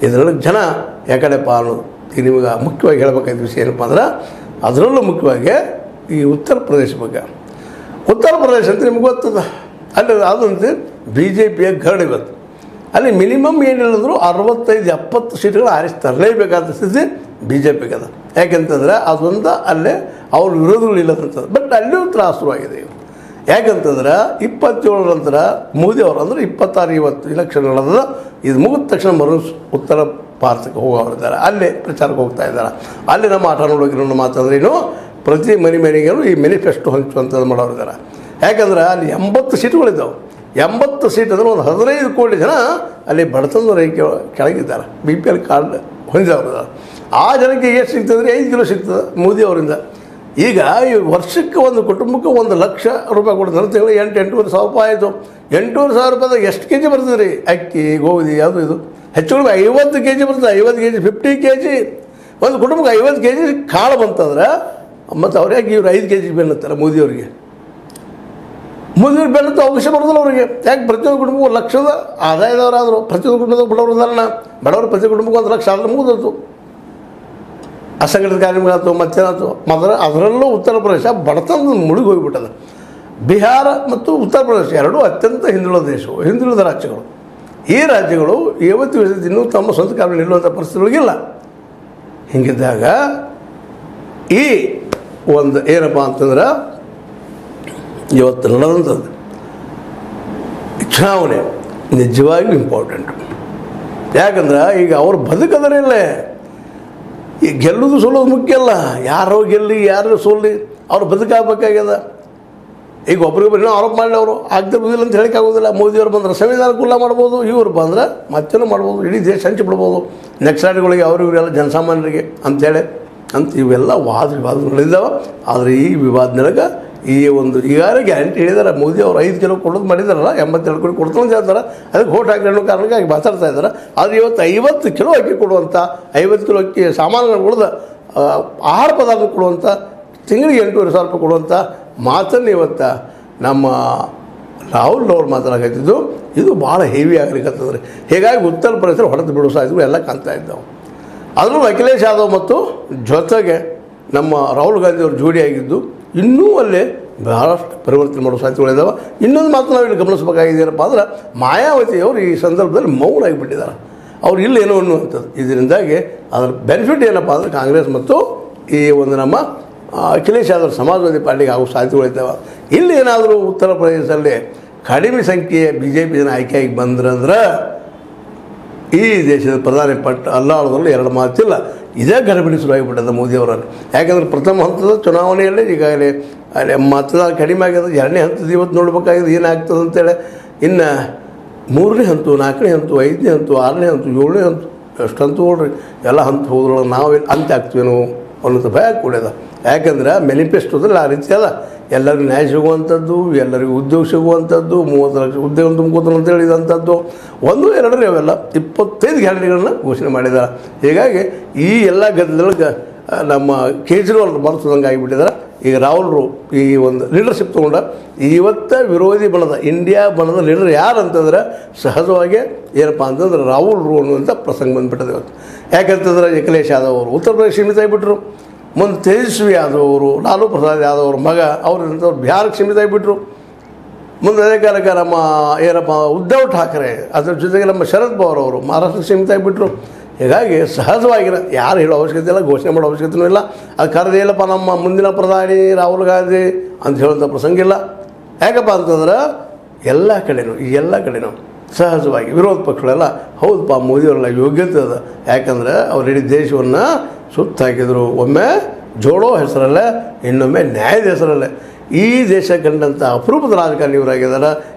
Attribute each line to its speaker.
Speaker 1: ಇದರೊಳಗೆ ಜನ ಯಾಕಡೆಪ್ಪ ಅನ್ನೋದು ಈಗ ನಿಮಗೆ ಮುಖ್ಯವಾಗಿ ಹೇಳಬೇಕಾದ ವಿಷಯ ಏನಪ್ಪ ಅಂದ್ರೆ ಅದರಲ್ಲೂ ಮುಖ್ಯವಾಗಿ ಈ ಉತ್ತರ ಪ್ರದೇಶ ಬಗ್ಗೆ. ಉತ್ತರ ಪ್ರದೇಶ ಅಂತ ನಿಮ್ಗೆ ಗೊತ್ತದ, ಅಲ್ಲಿ ಅದಂತೆ ಬಿ ಜೆ ಪಿಯ ಗರಡು ಇವತ್ತು. ಅಲ್ಲಿ ಮಿನಿಮಮ್ ಏನಿಲ್ಲಂದ್ರೂ 65-70 ಸೀಟ್ಗಳು ಆರಿಸಿ ತರಲೇಬೇಕಾದ ಸ್ಥಿತಿ ಬಿ ಜೆ ಪಿಗೆ ಅದ. ಯಾಕೆಂತಂದ್ರೆ ಅದೊಂದು ಅಲ್ಲೇ ಅವ್ರ ವಿರೋಧಗಳು ಇಲ್ಲದಂಥದ್ದು. ಬಟ್ ಅಲ್ಲಿಯೂ ತ್ರಾಸವಾಗಿದೆ ಇವರು. ಯಾಕಂತಂದ್ರೆ 27 ನಂತರ ಮೋದಿ ಅವರು ಅಂದರೆ 26-20 ಇಲೆಕ್ಷನ್ ನಡೆದ. ಇದು ಮುಗಿದ ತಕ್ಷಣ ಉತ್ತರ ಭಾರತಕ್ಕೆ ಹೋಗೋರಿದ್ದಾರೆ, ಅಲ್ಲೇ ಪ್ರಚಾರಕ್ಕೆ ಹೋಗ್ತಾ ಇದ್ದಾರೆ. ಅಲ್ಲಿ ನಮ್ಮ ಆಟ ನೋಡೋಗಿರೋ ಮಾತಂದ್ರೆ ಏನು, ಪ್ರತಿ ಮನೆಗೂ ಈ ಮ್ಯಾನಿಫೆಸ್ಟೋ ಹಂಚುವಂಥದ್ದು ಮಾಡೋರಿದ್ದಾರೆ. ಯಾಕಂದ್ರೆ ಅಲ್ಲಿ 80 ಸೀಟುಗಳಿದ್ದಾವೆ. 80 ಸೀಟ್ ಅಂದರೆ ಒಂದು 15 ಕೋಟಿ ಜನ ಅಲ್ಲಿ ಬಡತನದ ರೇಖೆ ಕೆಳಗಿದ್ದಾರೆ, BPL ಕಾರ್ಡ್ ಹೊಂದಿದವರು. ಆ ಜನಕ್ಕೆ ಎಷ್ಟು ಸಿಗ್ತದೆ? 5 ಕಿಲೋ ಸಿಗ್ತದೆ ಮೋದಿ ಅವರಿಂದ. ಈಗ ಈ ವರ್ಷಕ್ಕೆ ಒಂದು ಕುಟುಂಬಕ್ಕೆ 1 ಲಕ್ಷ ರೂಪಾಯಿ ಕೊಡ್ತಾರೆ. ತಿಂಗಳು 8-8.5 ಸಾವಿರ ರೂಪಾಯಿ ಆಯಿತು. 8.5 ಸಾವಿರ ರೂಪಾಯಿದಾಗ ಎಷ್ಟು ಕೆ ಜಿ ಬರ್ತದೆ ರೀ ಅಕ್ಕಿ, ಗೋಧಿ, ಅದು ಇದು ಹೆಚ್ಚು ಕಡಿಮೆ 50 ಕೆ ಜಿ ಬರ್ತದೆ. 50 ಕೆ ಜಿ 50 ಕೆ ಜಿ ಒಂದು ಕುಟುಂಬಕ್ಕೆ 50 ಕೆ ಜಿ ಕಾಳು ಬಂತಂದ್ರೆ ಮತ್ತು ಅವ್ರು ಯಾಕೆ ಇವ್ರು 5 ಕೆ ಜಿ ಬೆನ್ನತ್ತಾರೆ ಮೋದಿಯವರಿಗೆ? ಮೋದಿಯವ್ರು ಬೆನ್ನತ್ತ ಅವಕಾಶ ಬರೋದಿಲ್ಲ ಅವರಿಗೆ. ಯಾಕೆ ಪ್ರತಿಯೊಂದು ಕುಟುಂಬಕ್ಕೂ 1 ಲಕ್ಷದ ಆದಾಯದವರಾದರು. ಪ್ರತಿಯೊಂದು ಕುಟುಂಬದಾಗ ಬಡವರು ಇದಾರಣ, ಬಡವರು ಪ್ರತಿ ಕುಟುಂಬಕ್ಕೂ 1 ಲಕ್ಷ ಆದ್ರೆ ಮುಗಿದತ್ತು. ಅಸಂಘಟಿತ ಕಾರ್ಮಿಕರಾಯ್ತು, ಮತ್ತೇನಾಯ್ತು. ಅದರಲ್ಲೂ ಉತ್ತರ ಪ್ರದೇಶ ಬಡತನದ ಮುಳುಗಿ ಹೋಗಿಬಿಟ್ಟದ. ಬಿಹಾರ ಮತ್ತು ಉತ್ತರ ಪ್ರದೇಶ ಎರಡೂ ಅತ್ಯಂತ ಹಿಂದುಳಿದ ರಾಜ್ಯಗಳು. ಈ ರಾಜ್ಯಗಳು ಇವತ್ತು ಇನ್ನೂ ತಮ್ಮ ಸ್ವಂತ ಕಾಲ ನಿಲ್ಲುವಂಥ ಪರಿಸ್ಥಿತಿಗಳಿಗಿಲ್ಲ. ಹೀಗಿದ್ದಾಗ ಈ ಒಂದು ಏನಪ್ಪ ಅಂತಂದ್ರೆ ಇವತ್ತು ನಡೆದಂಥದ್ದು ಚುನಾವಣೆ ನಿಜವಾಗಿಯೂ ಇಂಪಾರ್ಟೆಂಟು. ಯಾಕಂದ್ರೆ ಈಗ ಅವ್ರು ಬದುಕದರಿಲ್ಲೇ. ಈ ಗೆಲ್ಲೋದು ಸೋಲೋದು ಮುಖ್ಯ ಅಲ್ಲ, ಯಾರೋ ಗೆಲ್ಲಿ ಯಾರು ಸೋಲಿ ಅವ್ರು ಬದುಕಾಗಬೇಕಾಗ್ಯದ. ಈಗ ಒಬ್ರಿಗೊಬ್ಬರು ಆರೋಪ ಮಾಡಲಿ, ಅವರು ಆಗ್ತಿರ್ಬೋದಿಲ್ಲ ಅಂತ ಹೇಳೋಕ್ಕಾಗೋದಿಲ್ಲ. ಮೋದಿಯವ್ರು ಬಂದ್ರೆ ಸಂವಿಧಾನ ಕುಲ್ಲ ಮಾಡ್ಬೋದು, ಇವ್ರು ಬಂದ್ರೆ ಮತ್ತೇನೋ ಮಾಡ್ಬೋದು, ಇಡೀ ದೇಶ ಹಂಚಿಬಿಡ್ಬೋದು ನಕ್ಸಲೈಟ್ಗಳಿಗೆ, ಇವರೆಲ್ಲ ಜನಸಾಮಾನ್ಯರಿಗೆ ಅಂಥೇಳಿ ಇವೆಲ್ಲ ವಾದ ವಿವಾದಗಳಿದ್ದಾವೆ. ಆದರೆ ಈ ವಿವಾದದೊಳಗೆ ಈ ಒಂದು ಈಗಾಗಲೇ ಗ್ಯಾರಂಟಿ ಹೇಳಿದ್ದಾರೆ ಮೋದಿ ಅವರು 5 ಕಿಲೋ ಕೊಡೋದು ಮಾಡಿದಾರಲ್ಲ, 82 ಕೋಟಿ ಕೊಡ್ತಾನೆ ಅಂತ ಹೇಳ್ತಾರೆ. ಅದಕ್ಕೆ ಓಟ್ ಹಾಕಿ ಅನ್ನೋ ಕಾರಣಕ್ಕಾಗಿ ಮಾತಾಡ್ತಾ ಇದ್ದಾರೆ. ಆದರೆ ಇವತ್ತು 50 ಕಿಲೋ ಅಕ್ಕಿ ಕೊಡುವಂಥ, 50 ಕಿಲೋ ಅಕ್ಕಿ ಸಾಮಾನುಗಳು ಉಳಿದ ಆಹಾರ ಪದಾರ್ಥ ಕೊಡುವಂಥ, ತಿಂಗಳಿಗೆ 8,500 ರೂಪಾಯಿ ಕೊಡುವಂಥ ಮಾತನ್ನು ಇವತ್ತು ನಮ್ಮ ರಾಹುಲ್ ಅವ್ರು ಮಾತಾಡಕತ್ತಿದ್ದು. ಇದು ಭಾಳ ಹೆವಿ ಆಗಲಿಕ್ಕತ್ತದ್ರಿ. ಹೀಗಾಗಿ ಉತ್ತರ ಪ್ರದೇಶ ಹೊಡೆದು ಬಿಡೋ ಸಾಧ್ಯಗಳು ಎಲ್ಲ ಕಾಣ್ತಾ ಇದ್ದಾವೆ. ಅದರಲ್ಲೂ ಅಖಿಲೇಶ್ ಯಾದವ್ ಮತ್ತು ಜೊತೆಗೆ ನಮ್ಮ ರಾಹುಲ್ ಗಾಂಧಿ ಅವರು ಜೋಡಿಯಾಗಿದ್ದು ಇನ್ನೂ ಅಲ್ಲೇ ಬಹಳಷ್ಟು ಪರಿವರ್ತನೆ ಮಾಡೋ ಸಾಧ್ಯತೆಗಳಿದ್ದಾವೆ. ಇನ್ನೊಂದು ಮಾತು ನಾವು ಇಲ್ಲಿ ಗಮನಿಸಬೇಕಾಗಿದ್ದೇನಪ್ಪ ಅಂದ್ರೆ ಮಾಯಾವತಿಯವರು ಈ ಸಂದರ್ಭದಲ್ಲಿ ಮೌನ ಆಗಿಬಿಟ್ಟಿದ್ದಾರೆ. ಅವ್ರು ಇಲ್ಲಿ ಏನೋ ಅನ್ನುವಂಥದ್ದು. ಇದರಿಂದಾಗಿ ಅದರ ಬೆನಿಫಿಟ್ ಏನಪ್ಪ ಅಂದರೆ ಕಾಂಗ್ರೆಸ್ ಮತ್ತು ಈ ಒಂದು ನಮ್ಮ ಅಖಿಲೇಶ್ ಯಾದವ್ ಸಮಾಜವಾದಿ ಪಾರ್ಟಿಗೆ ಆಗೋ ಸಾಧ್ಯತೆಗಳಿದ್ದಾವೆ. ಇಲ್ಲಿ ಏನಾದರೂ ಉತ್ತರ ಪ್ರದೇಶದಲ್ಲಿ ಕಡಿಮೆ ಸಂಖ್ಯೆಯ BJP ಜನ ಆಯ್ಕೆಯಾಗಿ ಬಂದ್ರಂದ್ರೆ ಈ ದೇಶದ ಪ್ರಧಾನಿ ಪಟ್ಟ ಅಲ್ಲಾಡೋದ್ರಲ್ಲಿ 2 ಮಾತಿಲ್ಲ. ಇದೇ ಗಡಿಬಿಡಿ ಶುರುವಾಗಿಬಿಟ್ಟದ ಮೋದಿಯವರಲ್ಲಿ. ಯಾಕಂದರೆ ಪ್ರಥಮ ಹಂತದ ಚುನಾವಣೆಯಲ್ಲಿ ಈಗಾಗಲೇ ಅಲ್ಲಿ ಮತದಾನ ಕಡಿಮೆ ಆಗ್ಯದ. 2ನೇ ಹಂತದ ಇವತ್ತು ನೋಡ್ಬೇಕಾಗಿದೆ ಏನಾಗ್ತದೆ ಅಂತೇಳಿ. ಇನ್ನು 3ನೇ ಹಂತ, 4ನೇ ಹಂತ, 5ನೇ ಹಂತ, 6ನೇ ಹಂತ, 7ನೇ ಹಂತ, ಎಷ್ಟು ಹಂತ ನೋಡ್ರಿ ಎಲ್ಲ ಹಂತ ಹೋದ್ರೊಳಗೆ ನಾವು ಅಂತ್ಯ ಆಗ್ತೀವೇನೋ ಅನ್ನೋದು ಭಯ ಕೂಡ್ಯದ. ಯಾಕಂದ್ರೆ ಮ್ಯಾನಿಫೆಸ್ಟೋದಲ್ಲಿ ಆ ರೀತಿ ಅದ. ಎಲ್ಲರಿಗೂ ನ್ಯಾಯ ಸಿಗುವಂಥದ್ದು, ಎಲ್ಲರಿಗೂ ಉದ್ಯೋಗ ಸಿಗುವಂಥದ್ದು, 30 ಲಕ್ಷ ಉದ್ಯೋಗ ತುಂಬ್ಕೋತಾರೆ ಅಂತ ಹೇಳಿದಂಥದ್ದು 1, 2 ಅವೆಲ್ಲ 25 ಗ್ಯಾರಂಟಿಗಳನ್ನ ಘೋಷಣೆ ಮಾಡಿದ್ದಾರೆ. ಹೀಗಾಗಿ ಈ ಎಲ್ಲ ಗದ್ದಲಕ್ಕೆ ನಮ್ಮ ಕೇಜ್ರಿವಾಲ್ ಬರ್ತದಂಗೆ ಆಗಿಬಿಟ್ಟಿದ್ದಾರೆ. ಈಗ ರಾಹುಲ್ರು ಈ ಒಂದು ಲೀಡರ್ಶಿಪ್ ತೊಗೊಂಡ ಇವತ್ತು ವಿರೋಧಿ ಬಣದ ಇಂಡಿಯಾ ಬಣದ ಲೀಡರ್ ಯಾರು ಅಂತಂದ್ರೆ ಸಹಜವಾಗಿ ಏನಪ್ಪ ಅಂತಂದ್ರೆ ರಾಹುಲ್ರು ಅನ್ನುವಂಥ ಪ್ರಸಂಗ ಬಂದುಬಿಟ್ಟದೆ ಇವತ್ತು. ಯಾಕಂತಂದ್ರೆ ಅಖಿಲೇಶ್ ಯಾದವ್ ಅವರು ಉತ್ತರ ಪ್ರದೇಶ ಸೀಮಿತ ಆಗಿಬಿಟ್ರು. ಮುಂದೆ ತೇಜಸ್ವಿ ಯಾದವ್ ಅವರು, ಲಾಲೂ ಪ್ರಸಾದ್ ಯಾದವ್ ಅವ್ರ ಮಗ ಅವ್ರಂಥವ್ರು ಬಿಹಾರಕ್ಕೆ ಸೀಮಿತ ಆಗಿಬಿಟ್ರು. ಮುಂದೆ ಅದೇ ಕಾಲಕ್ಕೆ ನಮ್ಮ ಏನಪ್ಪ ಉದ್ಧವ್ ಠಾಕ್ರೆ, ಅದ್ರ ಜೊತೆಗೆ ನಮ್ಮ ಶರದ್ ಪವಾರ್ ಅವರು ಮಹಾರಾಷ್ಟ್ರಕ್ಕೆ ಸೀಮಿತ ಆಗಿಬಿಟ್ರು. ಹೀಗಾಗಿ ಸಹಜವಾಗಿರೋ ಯಾರು ಹೇಳೋ ಅವಶ್ಯಕತೆ ಇಲ್ಲ, ಘೋಷಣೆ ಮಾಡೋ ಅವಶ್ಯಕತೆಯೂ ಇಲ್ಲ. ಅದು ಕರೆದೇ ಇಲ್ಲಪ್ಪ ನಮ್ಮ ಮುಂದಿನ ಪ್ರಧಾನಿ ರಾಹುಲ್ ಗಾಂಧಿ ಅಂತ ಹೇಳುವಂಥ ಪ್ರಸಂಗ ಇಲ್ಲ. ಯಾಕಪ್ಪ ಅಂತಂದ್ರೆ ಎಲ್ಲ ಕಡೆನೂ ಸಹಜವಾಗಿ ವಿರೋಧ ಪಕ್ಷಗಳೆಲ್ಲ ಹೌದಪ್ಪ ಮೋದಿಯವರೆಲ್ಲ ಯೋಗ್ಯತೆ ಅದ. ಯಾಕಂದರೆ ಅವ್ರು ಇಡೀ ದೇಶವನ್ನು ಸುತ್ತ ಹಾಕಿದರು. ಒಮ್ಮೆ ಜೋಡೋ ಹೆಸರಲ್ಲೇ, ಇನ್ನೊಮ್ಮೆ ನ್ಯಾಯದ ಹೆಸರಲ್ಲೇ. ಈ ದೇಶ ಕಂಡಂಥ ಅಪರೂಪದ ರಾಜಕಾರಣಿ ಇವರಾಗಿದ್ದಾರೆ.